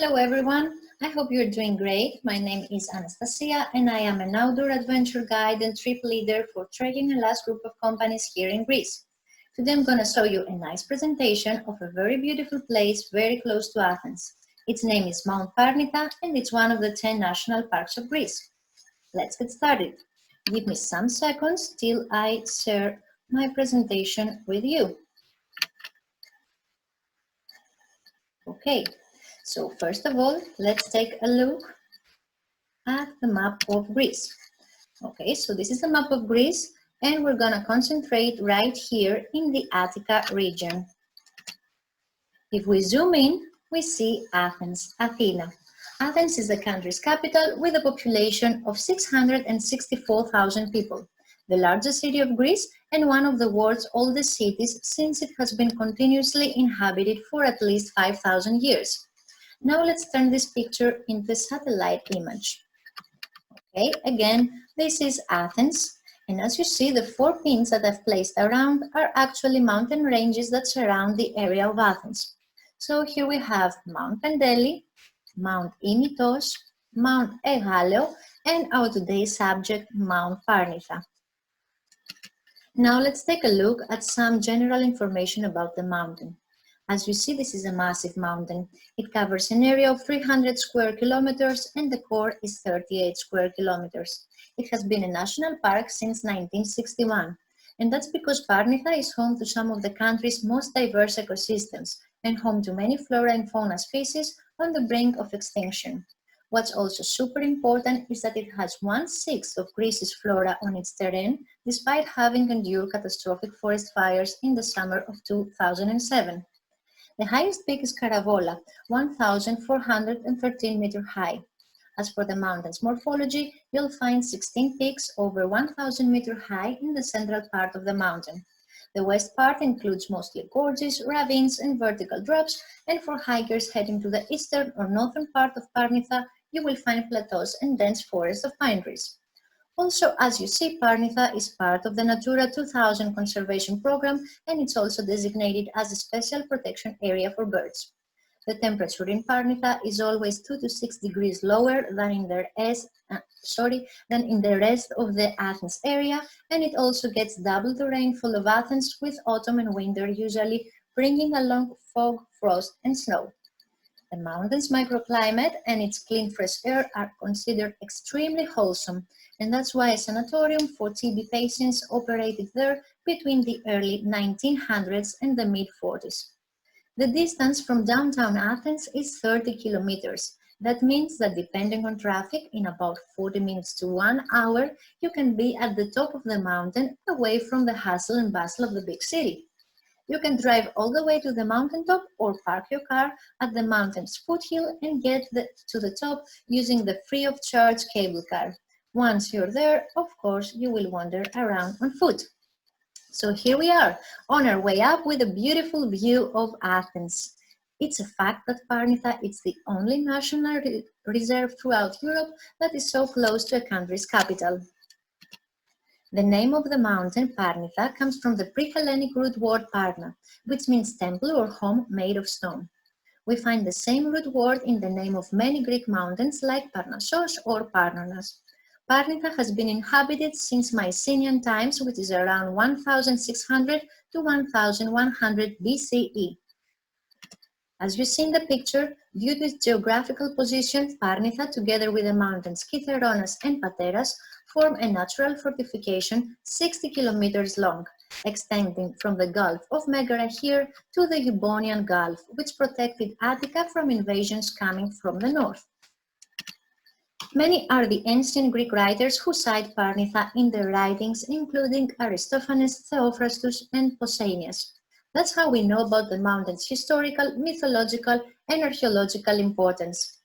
Hello everyone, I hope you're doing great. My name is Anastasia and I am an outdoor adventure guide and trip leader for Trekking and Last group of companies here in Greece. Today I'm going to show you a nice presentation of a very beautiful place very close to Athens. Its name is Mount Parnitha and it's one of the 10 national parks of Greece. Let's get started. Give me some seconds till I share my presentation with you. Okay. So first of all, let's take a look at the map of Greece. Okay, so this is the map of Greece and we're gonna concentrate right here in the Attica region. If we zoom in, we see Athens, Athena. Athens is the country's capital with a population of 664,000 people, the largest city of Greece and one of the world's oldest cities since it has been continuously inhabited for at least 5,000 years. Now let's turn this picture into a satellite image. Okay, again, this is Athens, and as you see, the 4 pins that I've placed around are actually mountain ranges that surround the area of Athens. So here we have Mount Pendeli, Mount Imitos, Mount Egaleo, and our today's subject, Mount Parnitha. Now let's take a look at some general information about the mountain. As you see, this is a massive mountain. It covers an area of 300 square kilometers and the core is 38 square kilometers. It has been a national park since 1961. And that's because Parnitha is home to some of the country's most diverse ecosystems and home to many flora and fauna species on the brink of extinction. What's also super important is that it has 1/6 of Greece's flora on its terrain, despite having endured catastrophic forest fires in the summer of 2007. The highest peak is Caravola, 1,413 meters high. As for the mountain's morphology, you'll find 16 peaks over 1,000 meters high in the central part of the mountain. The west part includes mostly gorges, ravines, and vertical drops, and for hikers heading to the eastern or northern part of Parnitha, you will find plateaus and dense forests of pine trees. Also, as you see, Parnitha is part of the Natura 2000 conservation program and it's also designated as a special protection area for birds. The temperature in Parnitha is always 2 to 6 degrees lower than in the rest of the Athens area, and it also gets double the rainfall of Athens, with autumn and winter usually bringing along fog, frost, and snow. The mountain's microclimate and its clean fresh air are considered extremely wholesome, and that's why a sanatorium for TB patients operated there between the early 1900s and the mid-40s. The distance from downtown Athens is 30 kilometers. That means that depending on traffic, in about 40 minutes to 1 hour, you can be at the top of the mountain, away from the hustle and bustle of the big city. You can drive all the way to the mountaintop or park your car at the mountain's foothill and get to the top using the free of charge cable car. Once you're there, of course, you will wander around on foot. So here we are, on our way up with a beautiful view of Athens. It's a fact that Parnitha is the only national reserve throughout Europe that is so close to a country's capital. The name of the mountain, Parnitha, comes from the pre-Hellenic root word parna, which means temple or home made of stone. We find the same root word in the name of many Greek mountains like Parnassos or Parnanas. Parnitha has been inhabited since Mycenaean times, which is around 1,600 to 1,100 BCE. As you see in the picture, due to its geographical position, Parnitha, together with the mountains Kytheronas and Pateras, form a natural fortification 60 kilometers long, extending from the Gulf of Megara here to the Eubonian Gulf, which protected Attica from invasions coming from the north. Many are the ancient Greek writers who cite Parnitha in their writings, including Aristophanes, Theophrastus, and Pausanias. That's how we know about the mountain's historical, mythological, and archaeological importance.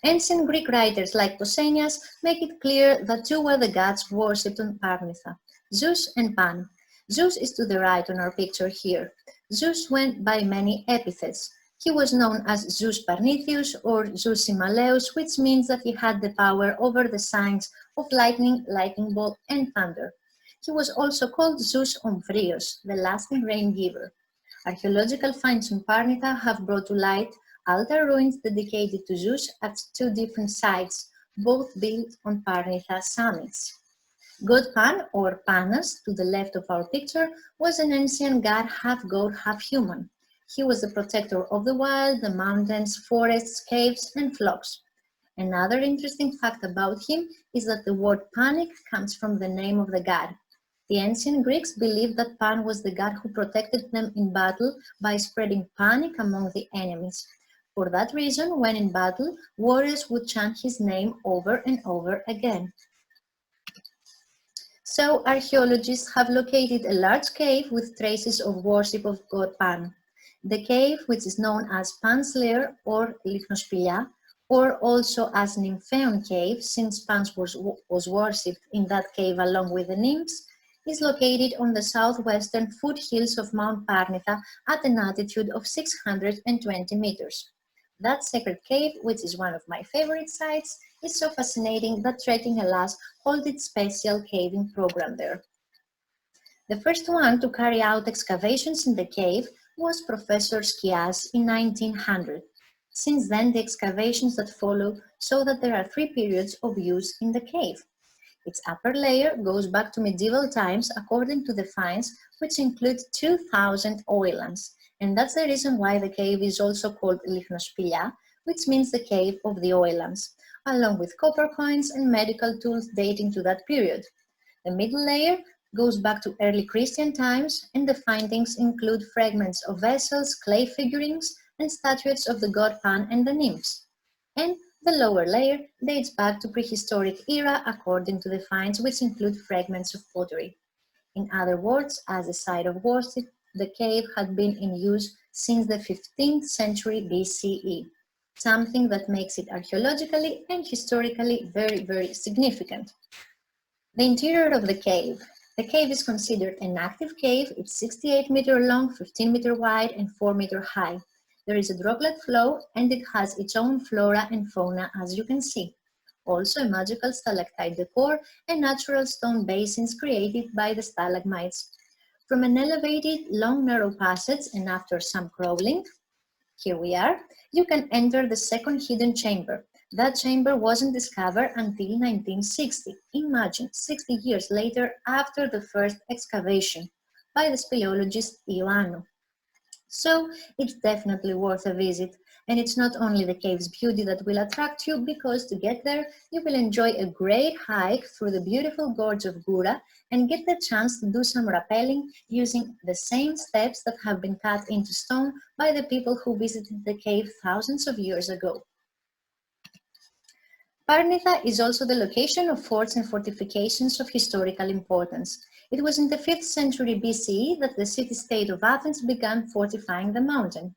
Ancient Greek writers like Pausanias make it clear that two were the gods worshipped on Parnitha, Zeus and Pan. Zeus is to the right on our picture here. Zeus went by many epithets. He was known as Zeus Parnithius or Zeus Himalayos, which means that he had the power over the signs of lightning, lightning bolt, and thunder. He was also called Zeus Omphrios, the lasting rain giver. Archaeological finds on Parnitha have brought to light altar ruins dedicated to Zeus at two different sites, both built on Parnitha summits. God Pan, or Panos, to the left of our picture, was an ancient god half-god, half-human. He was the protector of the wild, the mountains, forests, caves, and flocks. Another interesting fact about him is that the word panic comes from the name of the god. The ancient Greeks believed that Pan was the god who protected them in battle by spreading panic among the enemies. For that reason, when in battle, warriors would chant his name over and over again. So archaeologists have located a large cave with traces of worship of god Pan. The cave, which is known as Pan's Lair or Lychnospila, or also as Nymphaeon Cave, since Pan was worshipped in that cave along with the nymphs, is located on the southwestern foothills of Mount Parnitha at an altitude of 620 meters. That sacred cave, which is one of my favorite sites, is so fascinating that Trekking Hellas holds its special caving program there. The first one to carry out excavations in the cave was Professor Skias in 1900. Since then, the excavations that follow show that there are three periods of use in the cave. Its upper layer goes back to medieval times according to the finds, which include 2,000 oil lamps. And that's the reason why the cave is also called Lychnospila, which means the cave of the oil lamps, along with copper coins and medical tools dating to that period. The middle layer goes back to early Christian times, and the findings include fragments of vessels, clay figurines, and statuettes of the god Pan and the nymphs. And the lower layer dates back to prehistoric era according to the finds, which include fragments of pottery. In other words, as a site of worship, the cave had been in use since the 15th century BCE, something that makes it archaeologically and historically very, very significant. The interior of the cave. The cave is considered an active cave. It's 68-meter long, 15-meter wide, and 4-meter high. There is a droplet flow, and it has its own flora and fauna, as you can see. Also, a magical stalactite decor and natural stone basins created by the stalagmites. From an elevated, long, narrow passage, and after some crawling, here we are, you can enter the second hidden chamber. That chamber wasn't discovered until 1960. Imagine, 60 years later after the first excavation by the speleologist Ioannou. So it's definitely worth a visit. And it's not only the cave's beauty that will attract you, because to get there, you will enjoy a great hike through the beautiful gorge of Goura and get the chance to do some rappelling using the same steps that have been cut into stone by the people who visited the cave thousands of years ago. Parnitha is also the location of forts and fortifications of historical importance. It was in the 5th century BCE that the city-state of Athens began fortifying the mountain.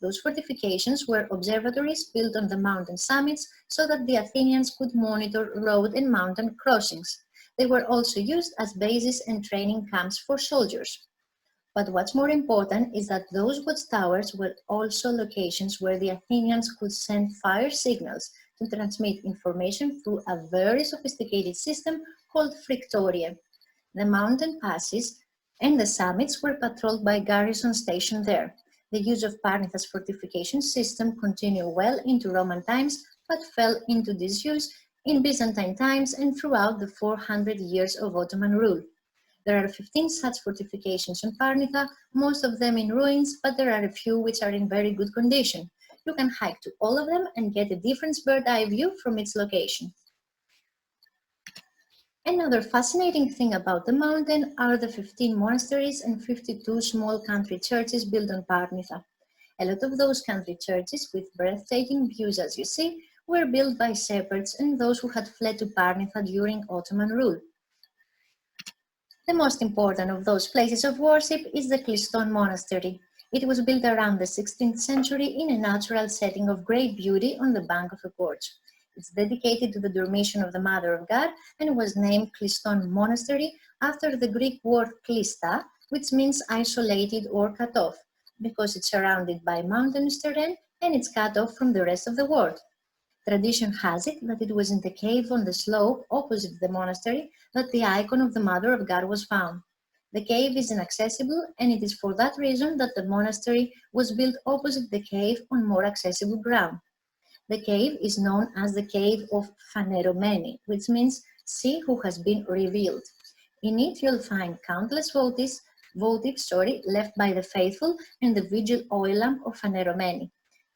Those fortifications were observatories built on the mountain summits so that the Athenians could monitor road and mountain crossings. They were also used as bases and training camps for soldiers. But what's more important is that those watchtowers were also locations where the Athenians could send fire signals to transmit information through a very sophisticated system called Frictoria. The mountain passes and the summits were patrolled by garrisons stationed there. The use of Parnitha's fortification system continued well into Roman times, but fell into disuse in Byzantine times and throughout the 400 years of Ottoman rule. There are 15 such fortifications in Parnitha, most of them in ruins, but there are a few which are in very good condition. You can hike to all of them and get a different bird's-eye view from its location. Another fascinating thing about the mountain are the 15 monasteries and 52 small country churches built on Parnitha. A lot of those country churches, with breathtaking views as you see, were built by shepherds and those who had fled to Parnitha during Ottoman rule. The most important of those places of worship is the Kliston Monastery. It was built around the 16th century in a natural setting of great beauty on the bank of a gorge. It's dedicated to the Dormition of the Mother of God and was named Kliston Monastery after the Greek word klista, which means isolated or cut off, because it's surrounded by mountainous terrain and it's cut off from the rest of the world. Tradition has it that it was in the cave on the slope opposite the monastery that the icon of the Mother of God was found. The cave is inaccessible, and it is for that reason that the monastery was built opposite the cave on more accessible ground. The cave is known as the Cave of Phaneromene, which means "see who has been revealed." In it you'll find countless votives left by the faithful and the vigil oil lamp of Phaneromene.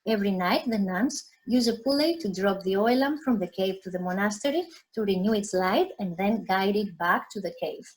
Every night the nuns use a pulley to drop the oil lamp from the cave to the monastery to renew its light and then guide it back to the cave.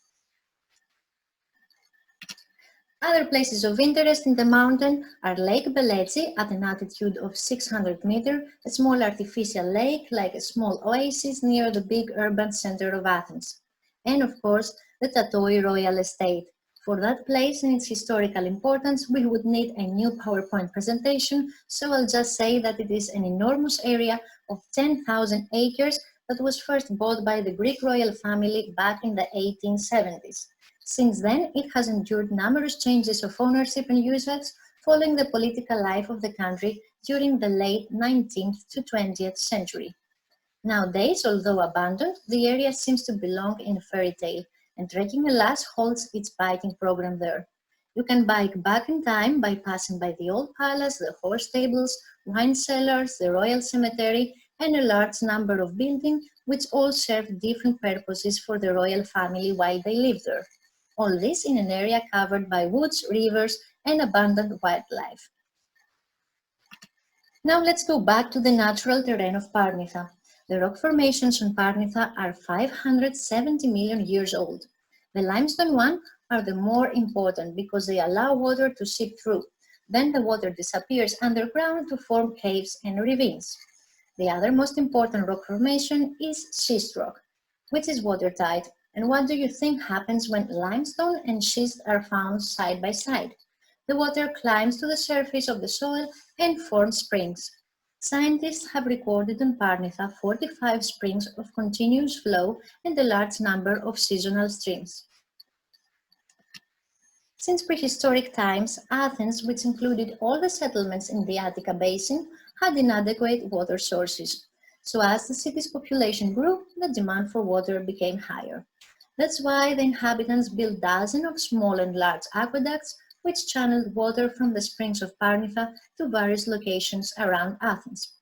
Other places of interest in the mountain are Lake Beletsi at an altitude of 600 meters, a small artificial lake like a small oasis near the big urban center of Athens. And of course, the Tatoi Royal Estate. For that place and its historical importance, we would need a new PowerPoint presentation, so I'll just say that it is an enormous area of 10,000 acres that was first bought by the Greek royal family back in the 1870s. Since then, it has endured numerous changes of ownership and usage following the political life of the country during the late 19th to 20th century. Nowadays, although abandoned, the area seems to belong in a fairy tale, and Trekking Alas holds its biking program there. You can bike back in time by passing by the old palace, the horse stables, wine cellars, the royal cemetery, and a large number of buildings which all serve different purposes for the royal family while they live there. All this in an area covered by woods, rivers, and abundant wildlife. Now let's go back to the natural terrain of Parnitha. The rock formations on Parnitha are 570 million years old. The limestone ones are the more important because they allow water to seep through. Then the water disappears underground to form caves and ravines. The other most important rock formation is schist rock, which is watertight. And what do you think happens when limestone and schist are found side by side? The water climbs to the surface of the soil and forms springs. Scientists have recorded on Parnitha 45 springs of continuous flow and a large number of seasonal streams. Since prehistoric times, Athens, which included all the settlements in the Attica basin, had inadequate water sources. So as the city's population grew, the demand for water became higher. That's why the inhabitants built dozens of small and large aqueducts which channeled water from the springs of Parnitha to various locations around Athens.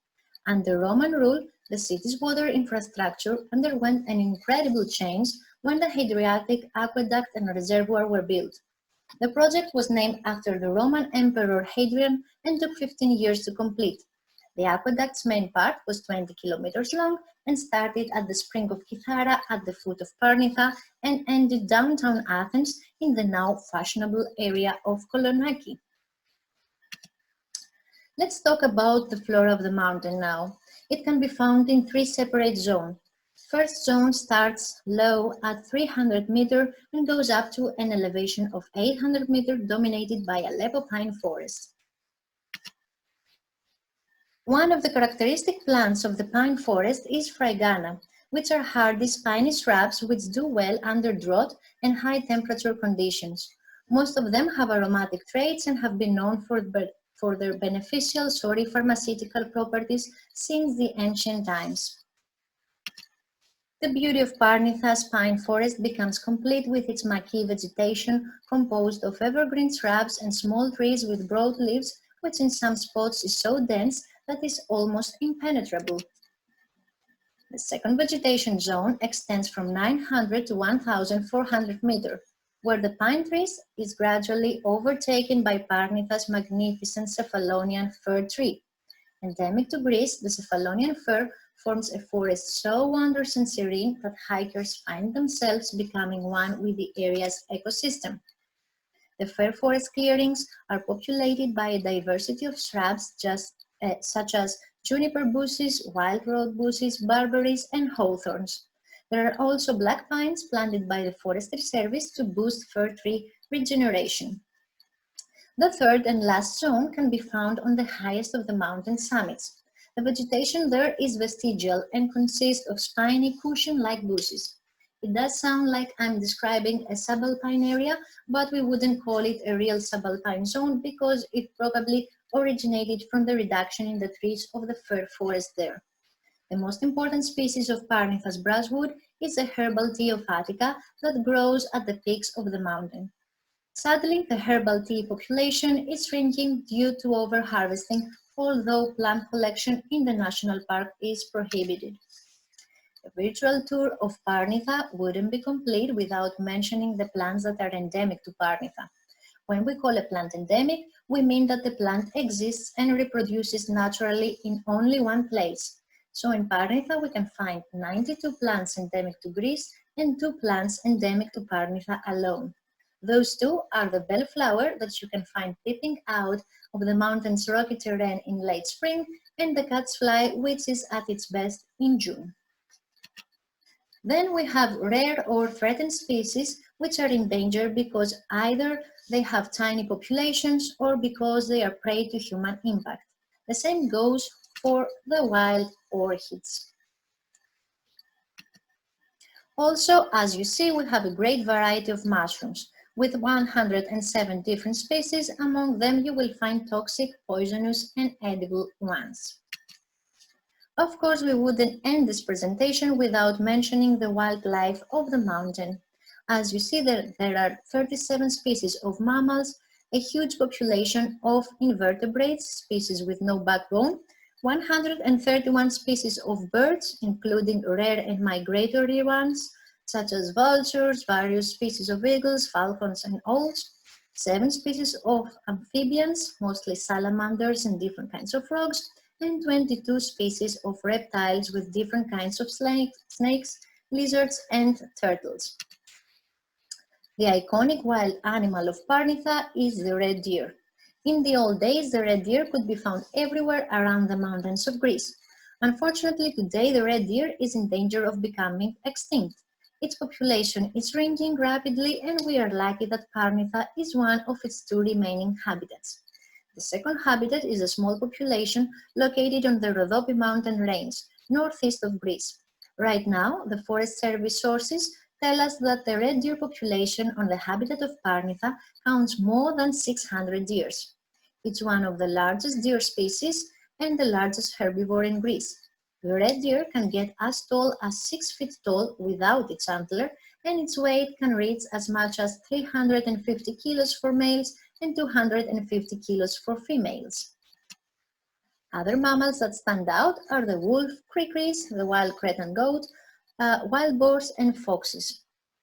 Under Roman rule, the city's water infrastructure underwent an incredible change when the Hadriatic Aqueduct and Reservoir were built. The project was named after the Roman Emperor Hadrian and took 15 years to complete. The aqueduct's main part was 20 kilometers long and started at the spring of Kythara at the foot of Parnitha and ended downtown Athens in the now fashionable area of Kolonaki. Let's talk about the flora of the mountain now. It can be found in three separate zones. First zone starts low at 300 meters and goes up to an elevation of 800 meters dominated by Aleppo pine forest. One of the characteristic plants of the pine forest is Frygana, which are hardy spiny shrubs which do well under drought and high temperature conditions. Most of them have aromatic traits and have been known for their beneficial pharmaceutical properties since the ancient times. The beauty of Parnitha's pine forest becomes complete with its maquis vegetation composed of evergreen shrubs and small trees with broad leaves, which in some spots is so dense that is almost impenetrable. The second vegetation zone extends from 900 to 1,400 meters, where the pine trees is gradually overtaken by Parnitha's magnificent Cephalonian fir tree. Endemic to Greece, the Cephalonian fir forms a forest so wondrous and serene that hikers find themselves becoming one with the area's ecosystem. The fir forest clearings are populated by a diversity of shrubs such as juniper bushes, wild rose bushes, barberries, and hawthorns. There are also black pines planted by the Forestry Service to boost fir tree regeneration. The third and last zone can be found on the highest of the mountain summits. The vegetation there is vestigial and consists of spiny cushion-like bushes. It does sound like I'm describing a subalpine area, but we wouldn't call it a real subalpine zone because it probably originated from the reduction in the trees of the fir forest there. The most important species of Parnitha's brushwood is a herbal tea of Attica that grows at the peaks of the mountain. Sadly, the herbal tea population is shrinking due to over-harvesting, although plant collection in the national park is prohibited. A virtual tour of Parnitha wouldn't be complete without mentioning the plants that are endemic to Parnitha. When we call a plant endemic, we mean that the plant exists and reproduces naturally in only one place. So in Parnitha, we can find 92 plants endemic to Greece and 2 plants endemic to Parnitha alone. Those 2 are the bellflower that you can find peeping out of the mountain's rocky terrain in late spring, and the cat's fly, which is at its best in June. Then we have rare or threatened species which are in danger because either they have tiny populations or because they are prey to human impact. The same goes for the wild orchids. Also, as you see, we have a great variety of mushrooms. With 107 different species, among them you will find toxic, poisonous, and edible ones. Of course, we wouldn't end this presentation without mentioning the wildlife of the mountain. As you see, there are 37 species of mammals, a huge population of invertebrates, species with no backbone, 131 species of birds, including rare and migratory ones, such as vultures, various species of eagles, falcons, and owls, 7 species of amphibians, mostly salamanders and different kinds of frogs, and 22 species of reptiles with different kinds of snakes, lizards, and turtles. The iconic wild animal of Parnitha is the red deer. In the old days, the red deer could be found everywhere around the mountains of Greece. Unfortunately, today the red deer is in danger of becoming extinct. Its population is shrinking rapidly, and we are lucky that Parnitha is one of its 2 remaining habitats. The second habitat is a small population located on the Rhodope mountain range, northeast of Greece. Right now, the Forest Service sources tell us that the red deer population on the habitat of Parnitha counts more than 600 deers. It's one of the largest deer species and the largest herbivore in Greece. The red deer can get as tall as 6 feet tall without its antler, and its weight can reach as much as 350 kilos for males and 250 kilos for females. Other mammals that stand out are the wolf, creekees, the wild Cretan goat, wild boars, and foxes.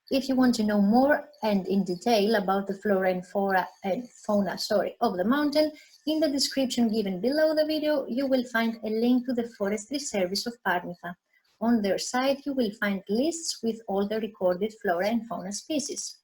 If you want to know more and in detail about the flora and fauna of the mountain, in the description given below the video, you will find a link to the Forestry Service of Parnitha. On their site, you will find lists with all the recorded flora and fauna species.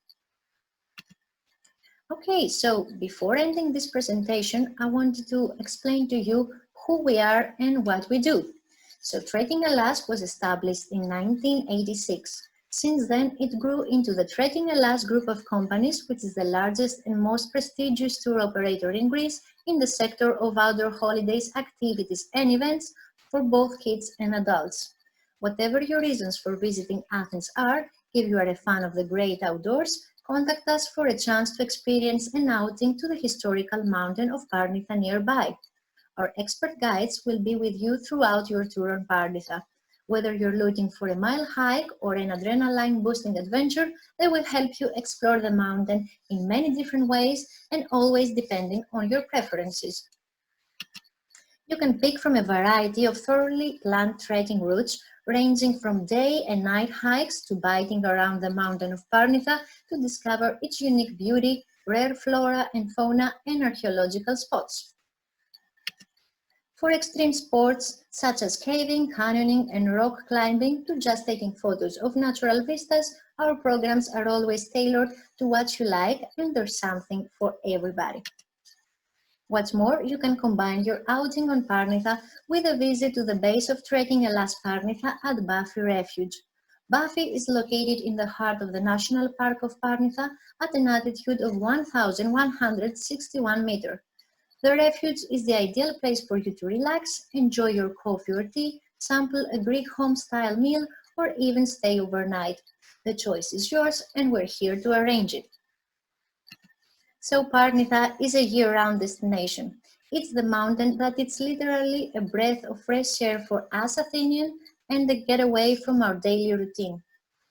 Okay, so before ending this presentation, I wanted to explain to you who we are and what we do. So Trekking Alas was established in 1986. Since then, it grew into the Trekking Alas group of companies, which is the largest and most prestigious tour operator in Greece in the sector of outdoor holidays, activities, and events for both kids and adults. Whatever your reasons for visiting Athens are, if you are a fan of the great outdoors, contact us for a chance to experience an outing to the historical mountain of Parnitha nearby. Our expert guides will be with you throughout your tour on Parnitha. Whether you're looking for a mile hike or an adrenaline-boosting adventure, they will help you explore the mountain in many different ways and always depending on your preferences. You can pick from a variety of thoroughly planned trekking routes, ranging from day and night hikes to biking around the mountain of Parnitha to discover its unique beauty, rare flora and fauna, and archaeological spots. For extreme sports such as caving, canyoning, and rock climbing, to just taking photos of natural vistas, our programs are always tailored to what you like, and there's something for everybody. What's more, you can combine your outing on Parnitha with a visit to the base of Trekking Alas Parnitha at Bafi Refuge. Bafi is located in the heart of the National Park of Parnitha at an altitude of 1,161 meters. The refuge is the ideal place for you to relax, enjoy your coffee or tea, sample a Greek home-style meal, or even stay overnight. The choice is yours, and we're here to arrange it. So Parnitha is a year-round destination. It's the mountain that it's literally a breath of fresh air for us Athenians and a getaway from our daily routine.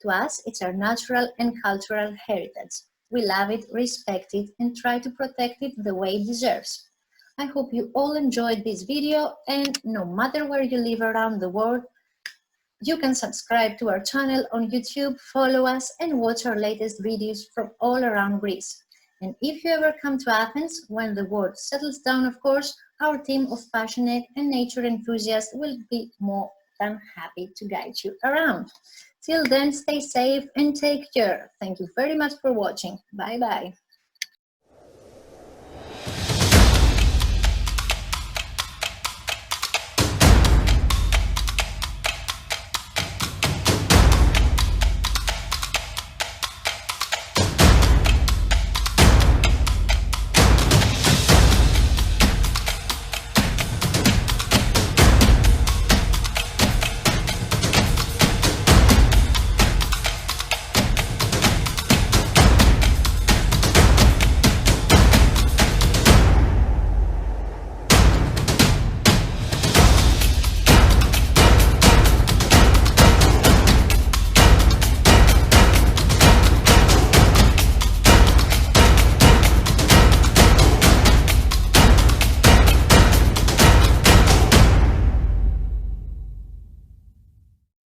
To us, it's our natural and cultural heritage. We love it, respect it, and try to protect it the way it deserves. I hope you all enjoyed this video, and no matter where you live around the world, you can subscribe to our channel on YouTube, follow us, and watch our latest videos from all around Greece. And if you ever come to Athens, when the world settles down, of course, our team of passionate and nature enthusiasts will be more than happy to guide you around. Till then, stay safe and take care. Thank you very much for watching. Bye-bye.